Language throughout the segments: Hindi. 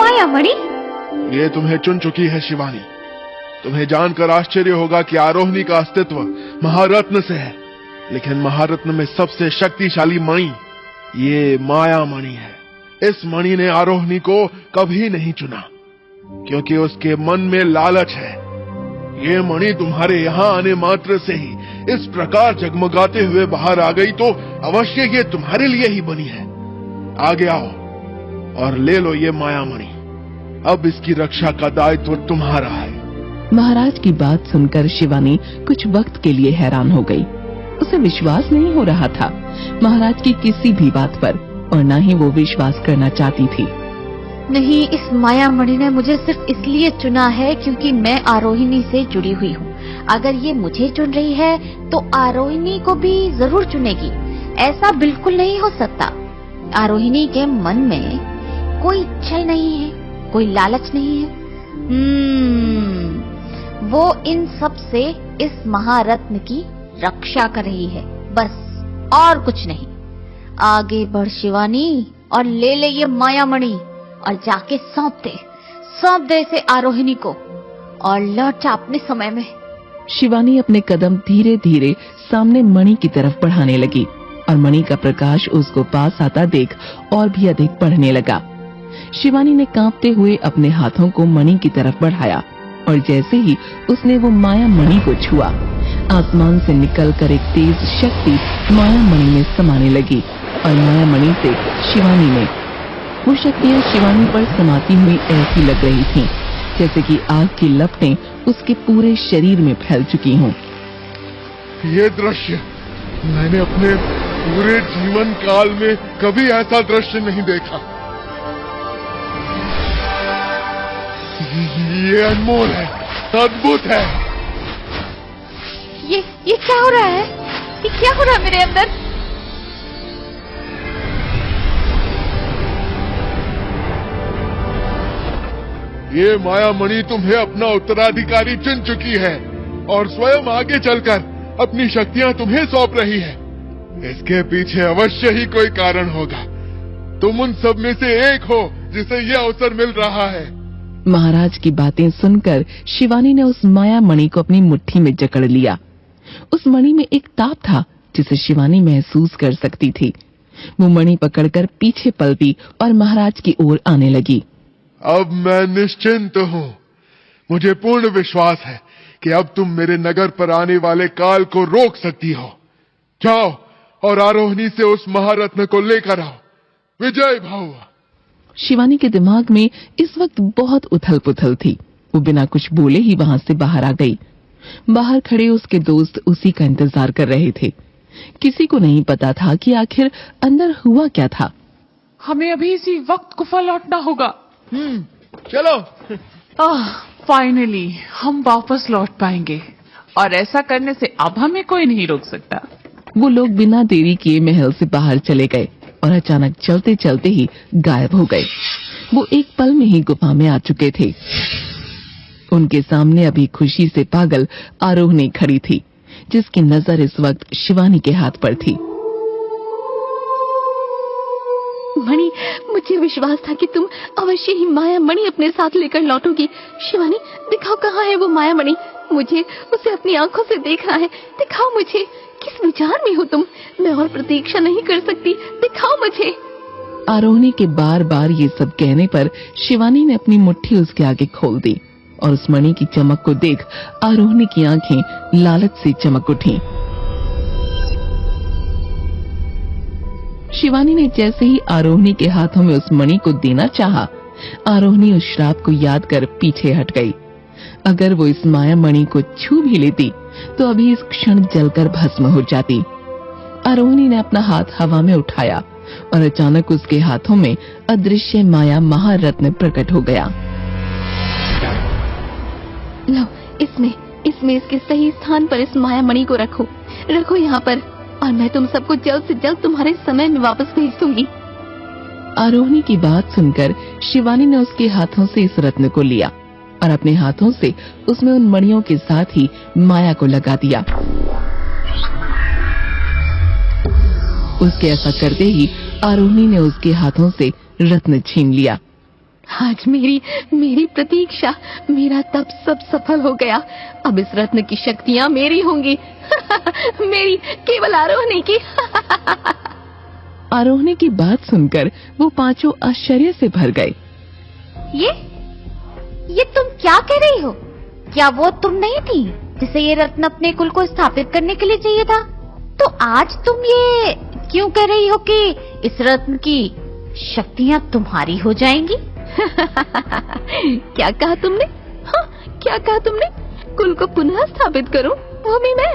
माया मणि? ये तुम्हें चुन चुकी है शिवानी। तुम्हें जानकर आश्चर्य होगा कि आरोहिणी का अस्तित्व महारत्न से है, लेकिन महारत्न में सबसे शक्तिशाली मणि ये माया मणि है। इस मणि ने आरोहिणी को कभी नहीं चुना, क्योंकि उसके मन में लालच है। ये मणि तुम्हारे यहाँ आने मात्र से ही इस प्रकार जगमगाते हुए बाहर आ गई तो अवश्य ये तुम्हारे लिए ही बनी है। आगे आओ और ले लो ये माया मणि। अब इसकी रक्षा का दायित्व तुम्हारा है। महाराज की बात सुनकर शिवानी कुछ वक्त के लिए हैरान हो गई। उसे विश्वास नहीं हो रहा था महाराज की किसी भी बात पर, और न ही वो विश्वास करना चाहती थी। नहीं, इस माया मणि ने मुझे सिर्फ इसलिए चुना है क्योंकि मैं आरोहिणी से जुड़ी हुई हूँ। अगर ये मुझे चुन रही है तो आरोहिणी को भी जरूर चुनेगी। ऐसा बिल्कुल नहीं हो सकता। आरोहिणी के मन में कोई इच्छा नहीं है, कोई लालच नहीं है। वो इन सब से इस महारत्न की रक्षा कर रही है, बस, और कुछ नहीं। आगे बढ़ शिवानी और ले ले ये माया मणि और जाके सौंप दे इसे आरोहिणी को और लौट जा अपने समय में। शिवानी अपने कदम धीरे धीरे सामने मणि की तरफ बढ़ाने लगी और मणि का प्रकाश उसको पास आता देख और भी अधिक बढ़ने लगा। शिवानी ने कांपते हुए अपने हाथों को मणि की तरफ बढ़ाया और जैसे ही उसने वो माया मणि को छुआ, आसमान से निकलकर एक तेज शक्ति माया मणि में समाने लगी और माया मणि से शिवानी में वो शक्तियाँ शिवानी पर समाती हुई ऐसी लग रही थीं, जैसे कि आग की लपटें उसके पूरे शरीर में फैल चुकी हों। ये दृश्य मैंने अपने पूरे जीवन काल में कभी ऐसा दृश्य नहीं देखा। ये अनमोल है, अद्भुत है। ये क्या हो रहा है? ये क्या हो रहा है मेरे अंदर? ये माया मणि तुम्हें अपना उत्तराधिकारी चुन चुकी है और स्वयं आगे चलकर अपनी शक्तियां तुम्हें सौंप रही है। इसके पीछे अवश्य ही कोई कारण होगा। तुम उन सब में से एक हो जिसे यह अवसर मिल रहा है। महाराज की बातें सुनकर शिवानी ने उस माया मणि को अपनी मुट्ठी में जकड़ लिया। उस मणि में एक ताप था जिसे शिवानी महसूस कर सकती थी। वो मणि पकड़कर पीछे पलटी और महाराज की ओर आने लगी। अब मैं निश्चिंत हूँ। मुझे पूर्ण विश्वास है कि अब तुम मेरे नगर पर आने वाले काल को रोक सकती हो। जाओ और आरोहिणी से उस महारत्न को लेकर आओ। विजय भव। शिवानी के दिमाग में इस वक्त बहुत उथल पुथल थी। वो बिना कुछ बोले ही वहां से बाहर आ गई। बाहर खड़े उसके दोस्त उसी का इंतजार कर रहे थे। किसी को नहीं पता था कि आखिर अंदर हुआ क्या था। हमें अभी इसी वक्त गुफा लौटना होगा। चलो। फाइनली हम वापस लौट पाएंगे और ऐसा करने से अब हमें कोई नहीं रोक सकता। वो लोग बिना देरी किए महल से बाहर चले गए और अचानक चलते चलते ही गायब हो गए। वो एक पल में ही गुफा में आ चुके थे। उनके सामने अभी खुशी से पागल आरोहिणी खड़ी थी, जिसकी नजर इस वक्त शिवानी के हाथ पर थी। मणि, मुझे विश्वास था कि तुम अवश्य ही माया मणि अपने साथ लेकर लौटोगी। शिवानी, दिखाओ कहाँ है वो माया मणि। मुझे उसे अपनी आंखों से देखना है। दिखाओ मुझे, किस विचार में हो तुम? मैं और प्रतीक्षा नहीं कर सकती, दिखाओ मुझे। आरोहिणी के बार बार ये सब कहने पर शिवानी ने अपनी मुट्ठी उसके आगे खोल दी और उस मणि की चमक को देख आरोहिणी की आंखें लालच से चमक उठी। शिवानी ने जैसे ही आरोहिणी के हाथों में उस मणि को देना चाहा, आरोहिणी उस श्राप को याद कर पीछे हट गई। अगर वो इस माया मणि को छू भी लेती तो अभी इस क्षण जलकर भस्म हो जाती। आरोहिणी ने अपना हाथ हवा में उठाया और अचानक उसके हाथों में अदृश्य माया महारत्न प्रकट हो गया। लो, इसमें इसके सही स्थान पर इस माया मणि को रखो यहाँ पर, और मैं तुम सबको जल्द से जल्द तुम्हारे समय में वापस भेज दूंगी। आरोहिणी की बात सुनकर शिवानी ने उसके हाथों से इस रत्न को लिया और अपने हाथों से उसमें उन मणियों के साथ ही माया को लगा दिया। उसके ऐसा करते ही आरोहिणी ने उसके हाथों से रत्न छीन लिया। आज मेरी प्रतीक्षा, मेरा तप सब सफल हो गया। अब इस रत्न की शक्तियां मेरी होंगी। मेरी, केवल आरोहनी की। आरोहनी की बात सुनकर वो पांचों आश्चर्य से भर गए। ये तुम क्या कह रही हो? क्या वो तुम नहीं थी जिसे ये रत्न अपने कुल को स्थापित करने के लिए चाहिए था? तो आज तुम ये क्यों कह रही हो कि इस रत्न की शक्तियां तुम्हारी हो जाएंगी? क्या कहा तुमने? हाँ, क्या कहा तुमने? कुल को पुनः स्थापित करूं, वो भी मैं?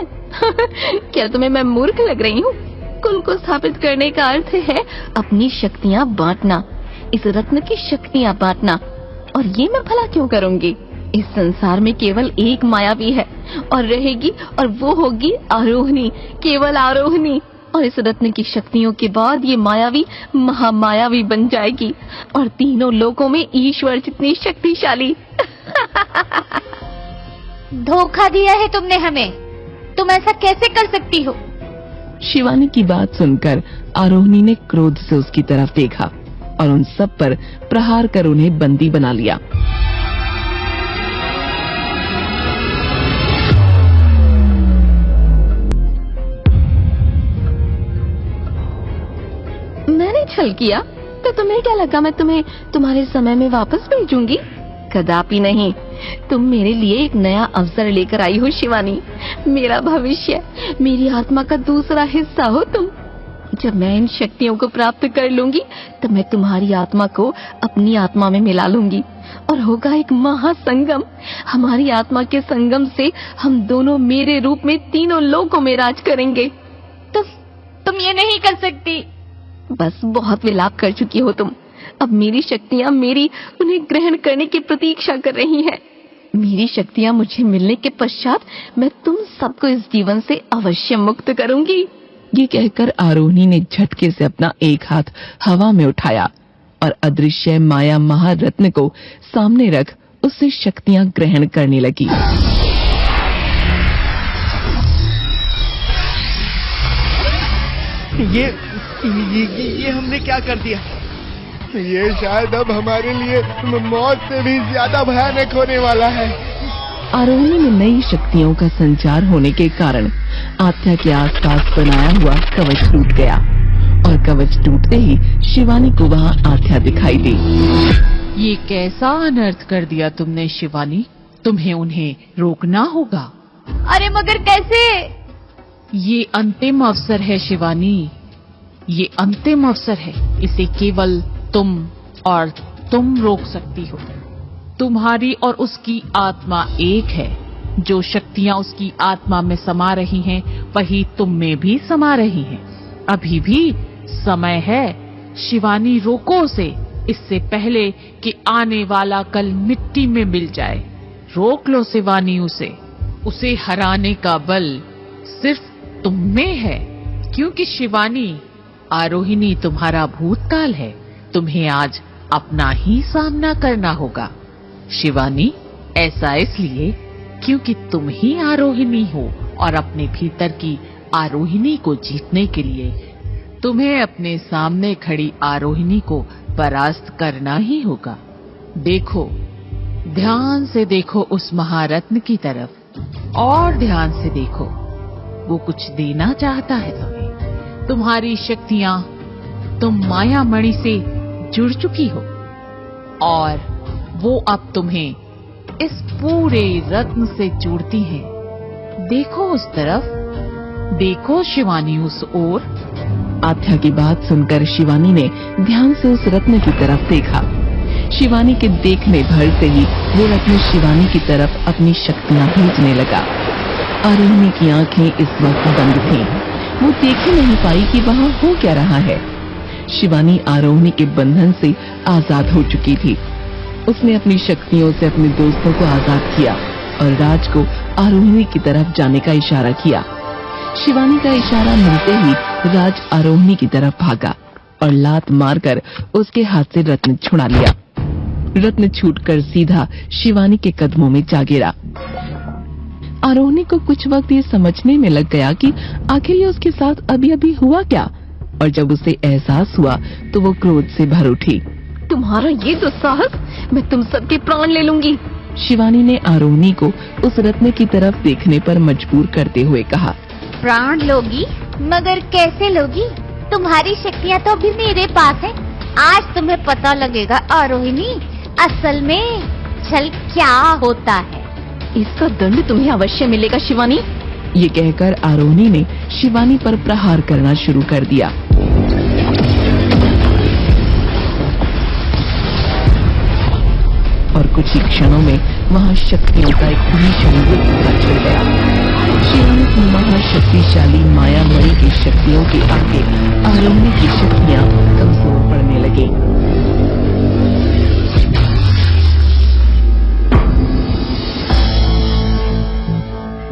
क्या तुम्हें मैं मूर्ख लग रही हूँ? कुल को स्थापित करने का अर्थ है अपनी शक्तियाँ बांटना, इस रत्न की शक्तियाँ बांटना। और ये मैं भला क्यों करूंगी? इस संसार में केवल एक मायावी है और रहेगी, और वो होगी आरोहनी, केवल आरोहनी। और इस रत्न की शक्तियों के बाद ये मायावी महामायावी बन जाएगी और तीनों लोकों में ईश्वर जितनी शक्तिशाली। धोखा दिया है तुमने हमें। तुम ऐसा कैसे कर सकती हो? शिवानी की बात सुनकर आरोहनी ने क्रोध से उसकी तरफ देखा और उन सब पर प्रहार कर उन्हें बंदी बना लिया। मैंने छल किया तो तुम्हें क्या लगा मैं तुम्हें तुम्हारे समय में वापस भेजूंगी? कदापि नहीं। तुम मेरे लिए एक नया अवसर लेकर आई हो शिवानी। मेरा भविष्य, मेरी आत्मा का दूसरा हिस्सा हो तुम। जब मैं इन शक्तियों को प्राप्त कर लूंगी तब मैं तुम्हारी आत्मा को अपनी आत्मा में मिला लूंगी और होगा एक महासंगम। हमारी आत्मा के संगम से हम दोनों मेरे रूप में तीनों लोकों में राज करेंगे। तुम ये नहीं कर सकती। बस बहुत विलाप कर चुकी हो तुम। अब मेरी शक्तियाँ उन्हें ग्रहण करने की प्रतीक्षा कर रही हैं। मेरी शक्तियाँ मुझे मिलने के पश्चात मैं तुम सबको इस जीवन से अवश्य मुक्त करूंगी। ये कहकर आरोहनी ने झटके से अपना एक हाथ हवा में उठाया और अदृश्य माया महारत्न को सामने रख उससे शक्तियां ग्रहण करने लगी। ये हमने क्या कर दिया? ये शायद अब हमारे लिए मौत से भी ज्यादा भयानक होने वाला है। आरोहनी में नई शक्तियों का संचार होने के कारण आत्या के आसपास बनाया हुआ कवच टूट गया और कवच टूटते ही शिवानी को वहाँ आत्या दिखाई दी। ये कैसा अनर्थ कर दिया तुमने शिवानी? तुम्हें उन्हें रोकना होगा। अरे मगर कैसे? ये अंतिम अवसर है शिवानी, ये अंतिम अवसर है। इसे केवल तुम और तुम रोक सकती हो। तुम्हारी और उसकी आत्मा एक है। जो शक्तियां उसकी आत्मा में समा रही हैं, वही तुम में भी समा रही हैं। अभी भी समय है। शिवानी, रोको उसे, इससे पहले कि आने वाला कल मिट्टी में मिल जाए। रोक लो शिवानी उसे हराने का बल सिर्फ तुम में है, क्योंकि शिवानी, आरोहिणी तुम्हारा भूतकाल है। तुम्हें आज अपना ही सामना करना होगा शिवानी। ऐसा इसलिए क्योंकि तुम ही आरोहिणी हो और अपने भीतर की आरोहिणी को जीतने के लिए तुम्हें अपने सामने खड़ी आरोहिणी को परास्त करना ही होगा। देखो, ध्यान से देखो उस महारत्न की तरफ और ध्यान से देखो। वो कुछ देना चाहता है तुम्हें। तुम्हारी शक्तियां, तुम माया मणि से जुड़ चुकी हो और वो अब तुम्हें इस पूरे रत्न से जोड़ती हैं। देखो उस तरफ, देखो शिवानी उस ओर। आत्या की बात सुनकर शिवानी ने ध्यान से उस रत्न की तरफ देखा। शिवानी के देखने भर से ही वो रत्न शिवानी की तरफ अपनी शक्तियां भेजने लगा। आरोहिणी की आंखें इस वक्त बंद थीं। वो देख ही नहीं पाई कि वहाँ हो क्या रहा है। शिवानी आरोहिणी के बंधन से आजाद हो चुकी थी। उसने अपनी शक्तियों से अपने दोस्तों को आजाद किया और राज को आरोहिणी की तरफ जाने का इशारा किया। शिवानी का इशारा मिलते ही राज आरोहिणी की तरफ भागा और लात मारकर उसके हाथ से रत्न छुड़ा लिया। रत्न छूटकर सीधा शिवानी के कदमों में जा गिरा। आरोहिणी को कुछ वक्त ये समझने में लग गया कि आखिर ये उसके साथ अभी अभी हुआ क्या, और जब उसे एहसास हुआ तो वो क्रोध से भर उठी। तुम्हारा ये दुस्साहस, मैं तुम सबके प्राण ले लूंगी। शिवानी ने आरोही को उस रत्न की तरफ देखने पर मजबूर करते हुए कहा। प्राण लोगी? मगर कैसे लोगी? तुम्हारी शक्तियाँ तो अभी मेरे पास हैं। आज तुम्हें पता लगेगा आरोहिणी, असल में छल क्या होता है। इसका दंड तुम्हें अवश्य मिलेगा शिवानी। ये कहकर आरोही ने शिवानी पर प्रहार करना शुरू कर दिया। और कुछ ही क्षणों में वहाँ शक्तियों का एक भीषण युद्ध छिड़ गया। शिवानी की महाशक्तिशाली माया मणि की शक्तियों के आगे आरोही की शक्तियाँ कमजोर पड़ने लगी।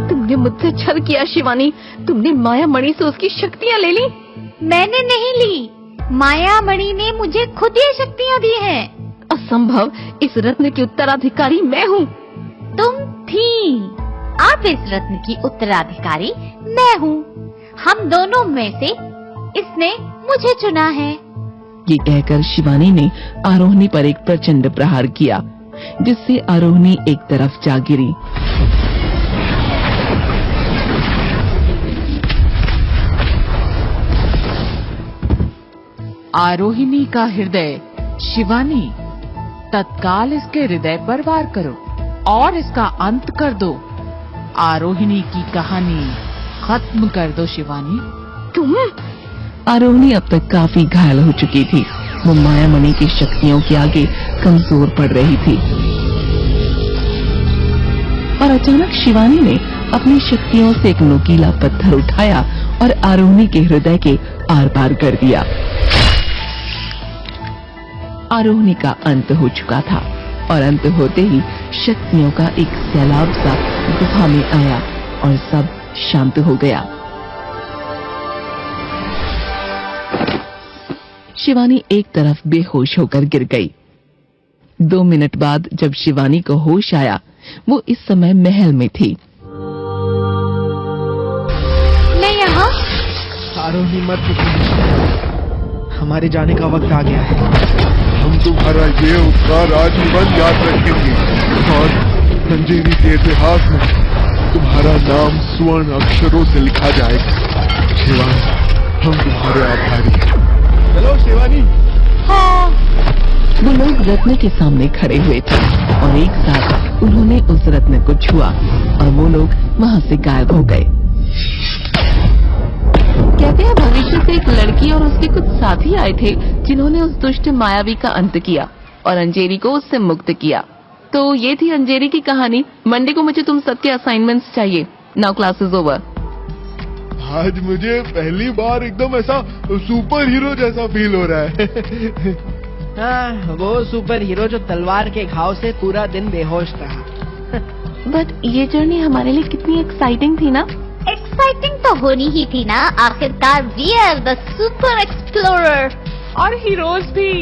तुमने मुझसे छल किया शिवानी। तुमने माया मणि से उसकी शक्तियाँ ले ली। मैंने नहीं ली, माया मणि ने मुझे खुद ये शक्तियाँ दी हैं। असंभव, इस रत्न की उत्तराधिकारी मैं हूँ। तुम थी, अब इस रत्न की उत्तराधिकारी मैं हूँ। हम दोनों में से इसने मुझे चुना है। ये कहकर शिवानी ने आरोही पर एक प्रचंड प्रहार किया, जिससे आरोही एक तरफ जा गिरी। आरोहिणी का हृदय। शिवानी, तत्काल इसके हृदय पर वार करो और इसका अंत कर दो। आरोहिणी की कहानी खत्म कर दो शिवानी। तुम? आरोही अब तक काफी घायल हो चुकी थी। वो माया मणि की शक्तियों के आगे कमजोर पड़ रही थी। और अचानक शिवानी ने अपनी शक्तियों से एक नुकीला पत्थर उठाया और आरोही के हृदय के आर पार कर दिया। आरोही का अंत हो चुका था और अंत होते ही शक्तियों का एक सैलाब सा गुफा में आया और सब शांत हो गया। शिवानी एक तरफ बेहोश होकर गिर गई। 2 मिनट बाद जब शिवानी को होश आया, वो इस समय महल में थी। मैं यहाँ? आरोही मत रुकिए, हमारे जाने का वक्त आ गया है। हम तुम्हारा ये उपकार आजीवन याद रखेंगे और संजीवनी के इतिहास में तुम्हारा नाम स्वर्ण अक्षरों से लिखा जाएगा। शिवानी, हम तुम्हारे आभारी हैं। चलो शिवानी। हाँ। वो लोग रत्न के सामने खड़े हुए थे और एक साथ उन्होंने उस रत्न को छुआ और वो लोग वहाँ से गायब हो गए। कहते हैं भविष्य से एक लड़की और उसके कुछ साथी आए थे जिन्होंने उस दुष्ट मायावी का अंत किया और अंजेरी को उससे मुक्त किया। तो ये थी अंजेरी की कहानी। मंडे को मुझे तुम सबके असाइनमेंट्स चाहिए। Now class is over. आज मुझे पहली बार एकदम ऐसा सुपर हीरो जैसा फील हो रहा है। हाँ, वो सुपर हीरो जो तलवार के घाव से पूरा दिन बेहोश रहा। बट ये जर्नी हमारे लिए कितनी एक्साइटिंग थी ना। एक्साइटिंग तो होनी ही थी ना, आखिरकार we are the super explorer. और हीरोज भी।